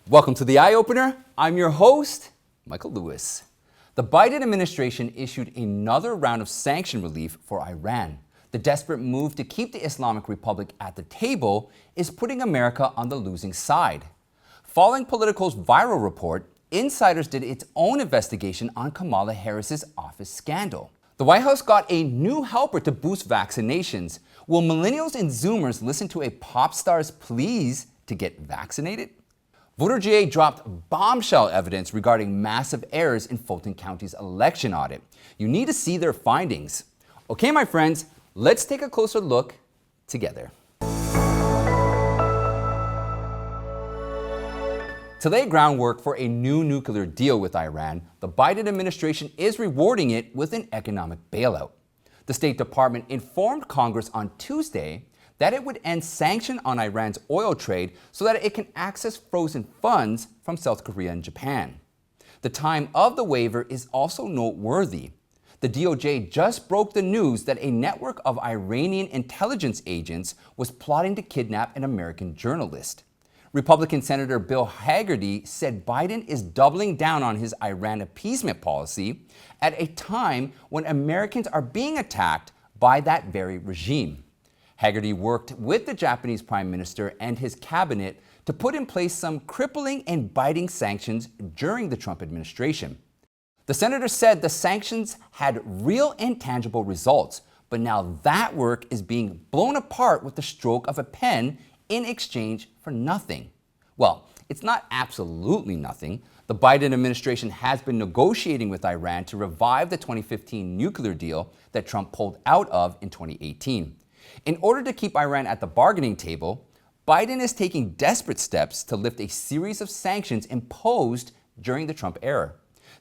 Welcome to the Eye Opener. I'm your host, Michael Lewis. The Biden administration issued another round of sanction relief for Iran. The desperate move to keep the Islamic Republic at the table is putting America on the losing side. Following Politico's viral report, insiders did its own investigation on Kamala Harris's office scandal. The White House got a new helper to boost vaccinations. Will millennials and Zoomers listen to a pop star's pleas to get vaccinated? VoterGA dropped bombshell evidence regarding massive errors in Fulton County's election audit. You need to see their findings. Okay, my friends, let's take a closer look together. To lay groundwork for a new nuclear deal with Iran, the Biden administration is rewarding it with an economic bailout. The State Department informed Congress on Tuesday that it would end sanctions on Iran's oil trade so that it can access frozen funds from South Korea and Japan. The time of the waiver is also noteworthy. The DOJ just broke the news that a network of Iranian intelligence agents was plotting to kidnap an American journalist. Republican Senator Bill Hagerty said Biden is doubling down on his Iran appeasement policy at a time when Americans are being attacked by that very regime. Hagerty worked with the Japanese Prime Minister and his cabinet to put in place some crippling and biting sanctions during the Trump administration. The senator said the sanctions had real and tangible results, but now that work is being blown apart with the stroke of a pen in exchange for nothing. Well, it's not absolutely nothing. The Biden administration has been negotiating with Iran to revive the 2015 nuclear deal that Trump pulled out of in 2018. In order to keep Iran at the bargaining table, Biden is taking desperate steps to lift a series of sanctions imposed during the Trump era.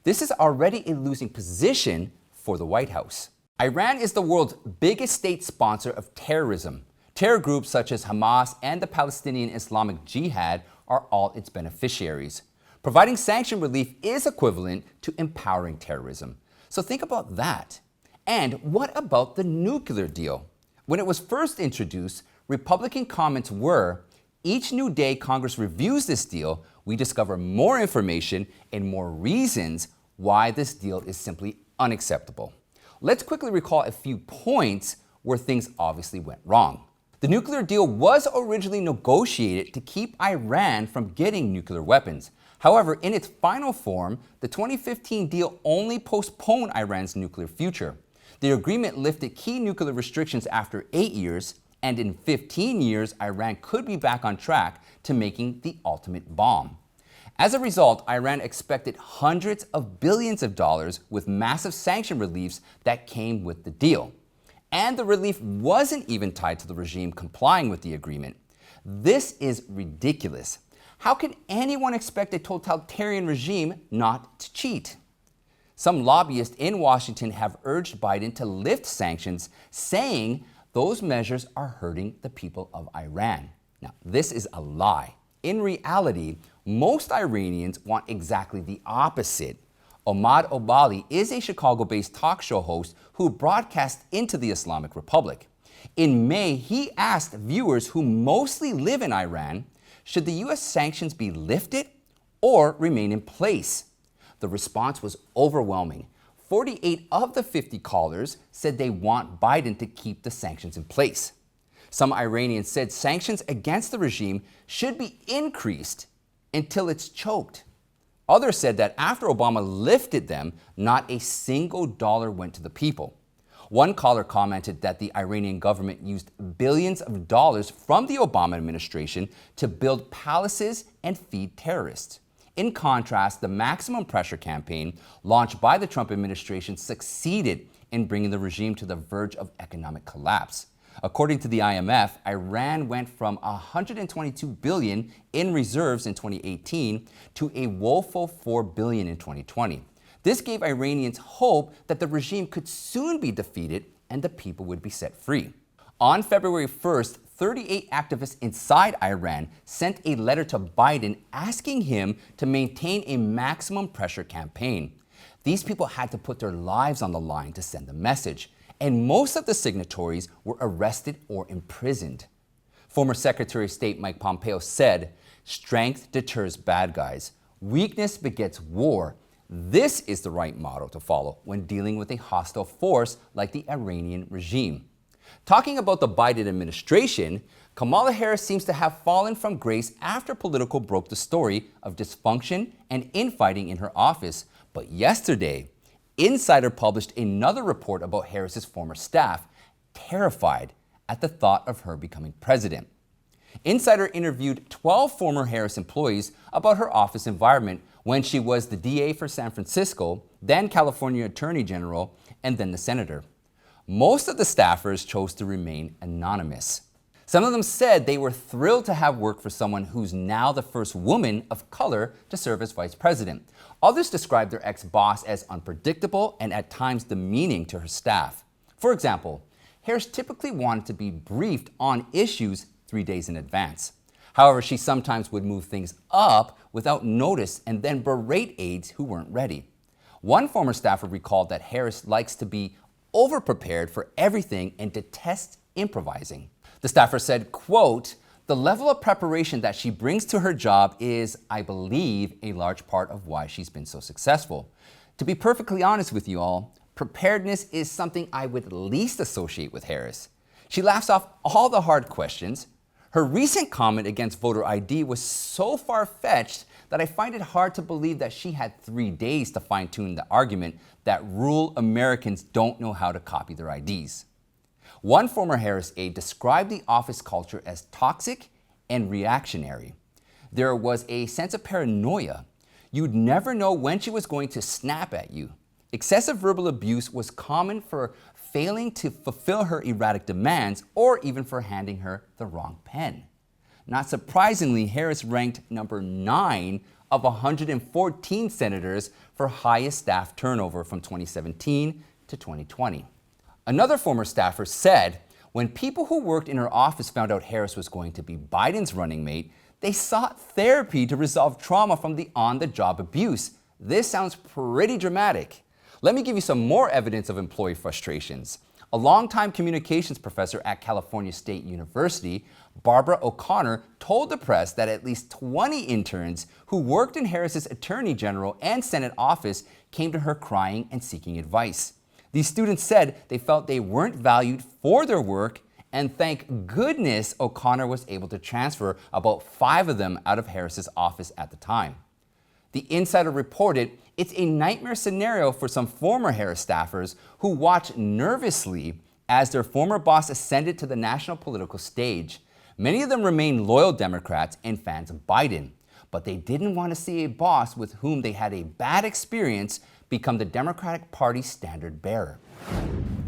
This is already a losing position for the White House. Iran is the world's biggest state sponsor of terrorism. Terror groups such as Hamas and the Palestinian Islamic Jihad are all its beneficiaries. Providing sanction relief is equivalent to empowering terrorism. So think about that. And what about the nuclear deal? When it was first introduced, Republican comments were, each new day Congress reviews this deal, we discover more information and more reasons why this deal is simply unacceptable. Let's quickly recall a few points where things obviously went wrong. The nuclear deal was originally negotiated to keep Iran from getting nuclear weapons. However, in its final form, the 2015 deal only postponed Iran's nuclear future. The agreement lifted key nuclear restrictions after 8 years, and in 15 years, Iran could be back on track to making the ultimate bomb. As a result, Iran expected hundreds of billions of dollars with massive sanction reliefs that came with the deal. And the relief wasn't even tied to the regime complying with the agreement. This is ridiculous. How can anyone expect a totalitarian regime not to cheat? Some lobbyists in Washington have urged Biden to lift sanctions, saying those measures are hurting the people of Iran. Now, this is a lie. In reality, most Iranians want exactly the opposite. Ahmad Obali is a Chicago-based talk show host who broadcasts into the Islamic Republic. In May, he asked viewers who mostly live in Iran, should the U.S. sanctions be lifted or remain in place? The response was overwhelming. 48 of the 50 callers said they want Biden to keep the sanctions in place. Some Iranians said sanctions against the regime should be increased until it's choked. Others said that after Obama lifted them, not a single dollar went to the people. One caller commented that the Iranian government used billions of dollars from the Obama administration to build palaces and feed terrorists. In contrast, the maximum pressure campaign launched by the Trump administration succeeded in bringing the regime to the verge of economic collapse. According to the IMF, Iran went from $122 billion in reserves in 2018 to a woeful $4 billion in 2020. This gave Iranians hope that the regime could soon be defeated and the people would be set free. On February 1st, 38 activists inside Iran sent a letter to Biden asking him to maintain a maximum pressure campaign. These people had to put their lives on the line to send the message, and most of the signatories were arrested or imprisoned. Former Secretary of State Mike Pompeo said, Strength deters bad guys. Weakness begets war. This is the right motto to follow when dealing with a hostile force like the Iranian regime. Talking about the Biden administration, Kamala Harris seems to have fallen from grace after Politico broke the story of dysfunction and infighting in her office. But yesterday, Insider published another report about Harris's former staff, terrified at the thought of her becoming president. Insider interviewed 12 former Harris employees about her office environment when she was the DA for San Francisco, then California Attorney General, and then the senator. Most of the staffers chose to remain anonymous. Some of them said they were thrilled to have worked for someone who's now the first woman of color to serve as vice president. Others described their ex-boss as unpredictable and at times demeaning to her staff. For example, Harris typically wanted to be briefed on issues 3 days in advance. However, she sometimes would move things up without notice and then berate aides who weren't ready. One former staffer recalled that Harris likes to be overprepared for everything and detests improvising. The staffer said, quote, "The level of preparation that she brings to her job is, I believe, a large part of why she's been so successful. To be perfectly honest with you all, preparedness is something I would least associate with Harris. She laughs off all the hard questions. Her recent comment against voter ID was so far-fetched that I find it hard to believe that she had 3 days to fine-tune the argument that rural Americans don't know how to copy their IDs." One former Harris aide described the office culture as toxic and reactionary. There was a sense of paranoia. You'd never know when she was going to snap at you. Excessive verbal abuse was common for failing to fulfill her erratic demands or even for handing her the wrong pen. Not surprisingly, Harris ranked number 9 of 114 senators for highest staff turnover from 2017 to 2020. Another former staffer said when people who worked in her office found out Harris was going to be Biden's running mate, they sought therapy to resolve trauma from the on-the-job abuse. This sounds pretty dramatic. Let me give you some more evidence of employee frustrations. A longtime communications professor at California State University, Barbara O'Connor, told the press that at least 20 interns who worked in Harris's Attorney General and Senate office came to her crying and seeking advice. These students said they felt they weren't valued for their work, and thank goodness O'Connor was able to transfer about 5 of them out of Harris's office at the time. The Insider reported it's a nightmare scenario for some former Harris staffers who watched nervously as their former boss ascended to the national political stage. Many of them remained loyal Democrats and fans of Biden, but they didn't want to see a boss with whom they had a bad experience become the Democratic Party's standard bearer.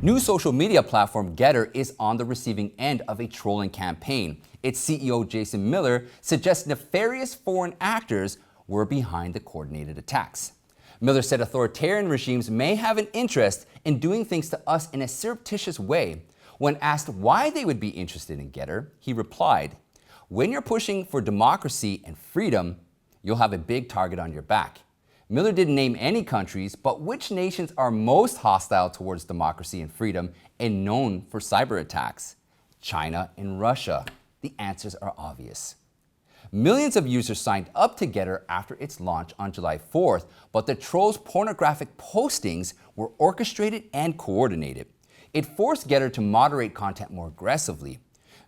New social media platform Getter is on the receiving end of a trolling campaign. Its CEO Jason Miller suggests nefarious foreign actors were behind the coordinated attacks. Miller said authoritarian regimes may have an interest in doing things to us in a surreptitious way. When asked why they would be interested in Getter, he replied, "When you're pushing for democracy and freedom, you'll have a big target on your back." Miller didn't name any countries, but which nations are most hostile towards democracy and freedom and known for cyber attacks? China and Russia. The answers are obvious. Millions of users signed up to Getter after its launch on July 4th, but the trolls' pornographic postings were orchestrated and coordinated. It forced Getter to moderate content more aggressively.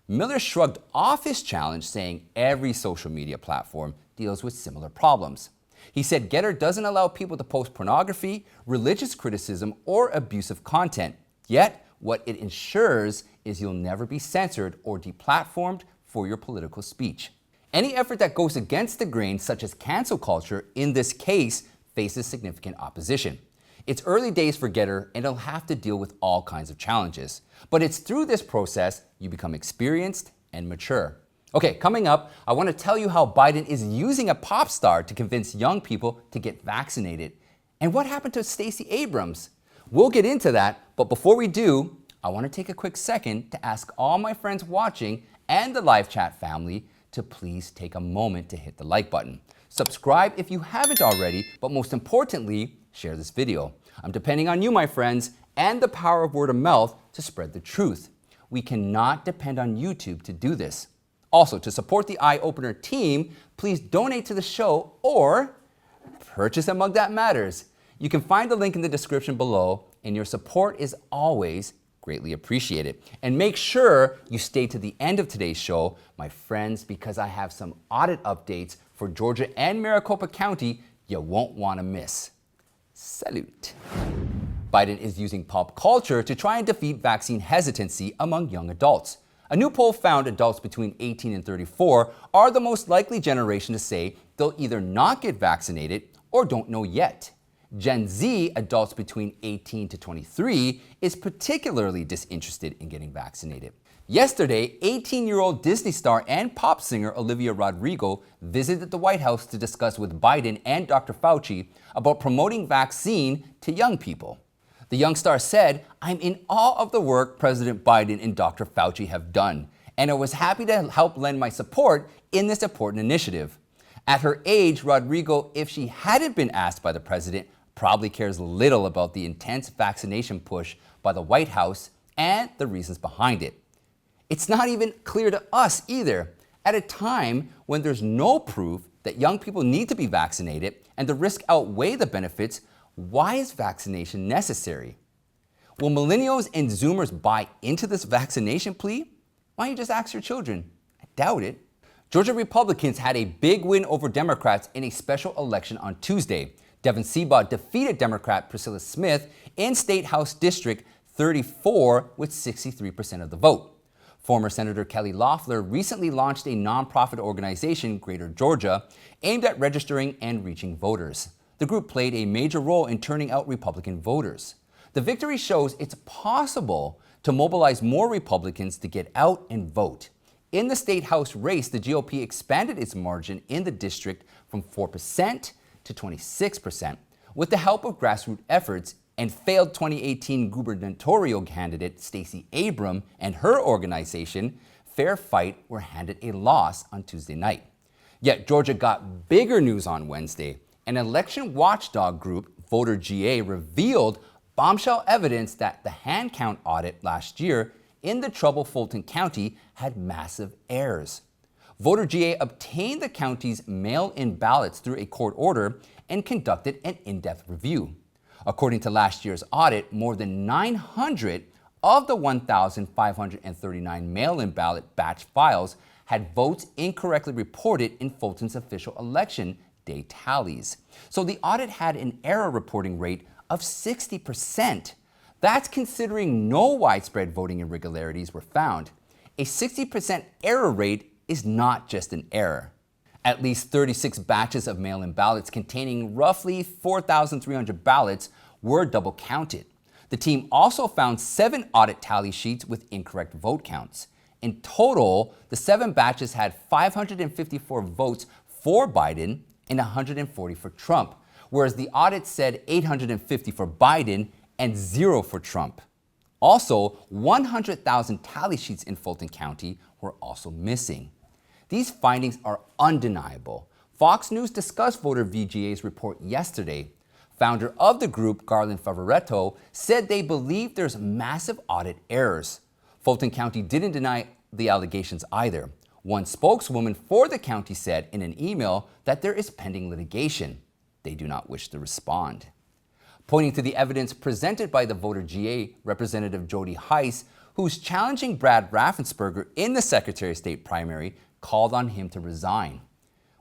Miller shrugged off his challenge, saying every social media platform deals with similar problems. He said Getter doesn't allow people to post pornography, religious criticism, or abusive content. Yet, what it ensures is you'll never be censored or deplatformed for your political speech. Any effort that goes against the grain, such as cancel culture, in this case, faces significant opposition. It's early days for Getter, and it'll have to deal with all kinds of challenges. But it's through this process you become experienced and mature. Okay, coming up, I want to tell you how Biden is using a pop star to convince young people to get vaccinated. And what happened to Stacey Abrams? We'll get into that, but before we do, I want to take a quick second to ask all my friends watching and the live chat family to please take a moment to hit the like button. Subscribe if you haven't already, but most importantly, share this video. I'm depending on you, my friends, and the power of word of mouth to spread the truth. We cannot depend on YouTube to do this. Also, to support the Eye Opener team, please donate to the show or purchase a mug that matters. You can find the link in the description below, and your support is always greatly appreciated. And make sure you stay to the end of today's show, my friends, because I have some audit updates for Georgia and Maricopa County you won't want to miss. Salute. Biden is using pop culture to try and defeat vaccine hesitancy among young adults. A new poll found adults between 18 and 34 are the most likely generation to say they'll either not get vaccinated or don't know yet. Gen Z, adults between 18 to 23, is particularly disinterested in getting vaccinated. Yesterday, 18-year-old Disney star and pop singer Olivia Rodrigo visited the White House to discuss with Biden and Dr. Fauci about promoting vaccine to young people. The young star said, "I'm in awe of the work President Biden and Dr. Fauci have done, and I was happy to help lend my support in this important initiative." At her age, Rodrigo, if she hadn't been asked by the president, probably cares little about the intense vaccination push by the White House and the reasons behind it. It's not even clear to us either. At a time when there's no proof that young people need to be vaccinated and the risk outweigh the benefits, why is vaccination necessary? Will millennials and Zoomers buy into this vaccination plea? Why don't you just ask your children? I doubt it. Georgia Republicans had a big win over Democrats in a special election on Tuesday. Devin Seabaugh defeated Democrat Priscilla Smith in State House District 34 with 63% of the vote. Former Senator Kelly Loeffler recently launched a nonprofit organization, Greater Georgia, aimed at registering and reaching voters. The group played a major role in turning out Republican voters. The victory shows it's possible to mobilize more Republicans to get out and vote. In the State House race, the GOP expanded its margin in the district from 4% to 26%, with the help of grassroots efforts, and failed 2018 gubernatorial candidate Stacey Abrams and her organization, Fair Fight, were handed a loss on Tuesday night. Yet Georgia got bigger news on Wednesday. An election watchdog group, VoterGA, revealed bombshell evidence that the hand count audit last year in the troubled Fulton County had massive errors. VoterGA obtained the county's mail-in ballots through a court order and conducted an in-depth review. According to last year's audit, more than 900 of the 1,539 mail-in ballot batch files had votes incorrectly reported in Fulton's official election day tallies. So the audit had an error reporting rate of 60%. That's considering no widespread voting irregularities were found. A 60% error rate is not just an error. At least 36 batches of mail-in ballots containing roughly 4,300 ballots were double counted. The team also found 7 audit tally sheets with incorrect vote counts. In total, the 7 batches had 554 votes for Biden and 140 for Trump, whereas the audit said 850 for Biden and 0 for Trump. Also, 100,000 tally sheets in Fulton County were also missing. These findings are undeniable. Fox News discussed VoterGA's report yesterday. Founder of the group, Garland Favoretto, said they believe there's massive audit errors. Fulton County didn't deny the allegations either. One spokeswoman for the county said in an email that there is pending litigation. They do not wish to respond. Pointing to the evidence presented by the VoterGA Representative Jody Heiss, who's challenging Brad Raffensperger in the Secretary of State primary, called on him to resign.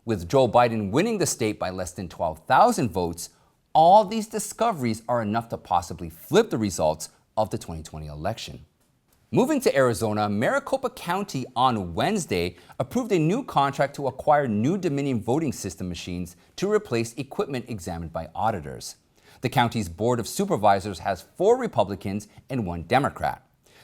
With Joe Biden winning the state by less than 12,000 votes, all these discoveries are enough to possibly flip the results of the 2020 election. Moving to Arizona, Maricopa County on Wednesday approved a new contract to acquire new Dominion voting system machines to replace equipment examined by auditors. The county's Board of Supervisors has 4 Republicans and 1 Democrat.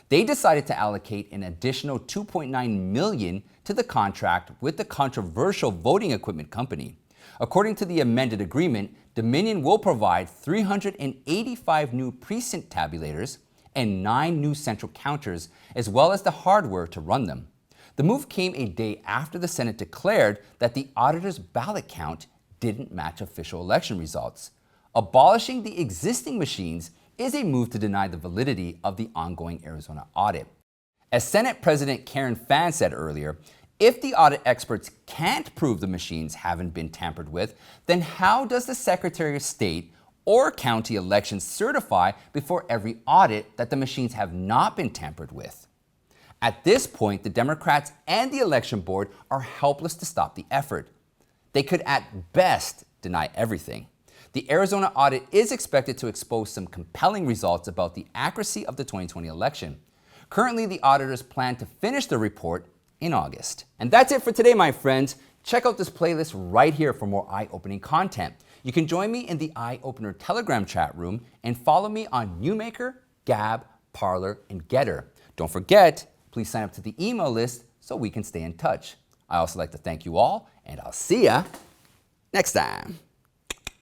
They decided to allocate an additional $2.9 million to the contract with the controversial voting equipment company. According to the amended agreement, Dominion will provide 385 new precinct tabulators and 9 new central counters, as well as the hardware to run them. The move came a day after the Senate declared that the auditor's ballot count didn't match official election results. Abolishing the existing machines is a move to deny the validity of the ongoing Arizona audit. As Senate President Karen Fann said earlier, If the audit experts can't prove the machines haven't been tampered with, then how does the Secretary of State or county elections certify before every audit that the machines have not been tampered with? At this point, the Democrats and the election board are helpless to stop the effort. They could at best deny everything. The Arizona audit is expected to expose some compelling results about the accuracy of the 2020 election. Currently, the auditors plan to finish the report in August. And that's it for today, my friends. Check out this playlist right here for more eye-opening content. You can join me in the Eye Opener Telegram chat room and follow me on Newmaker, Gab, Parler, and Getter. Don't forget, please sign up to the email list so we can stay in touch. I also like to thank you all, and I'll see ya next time.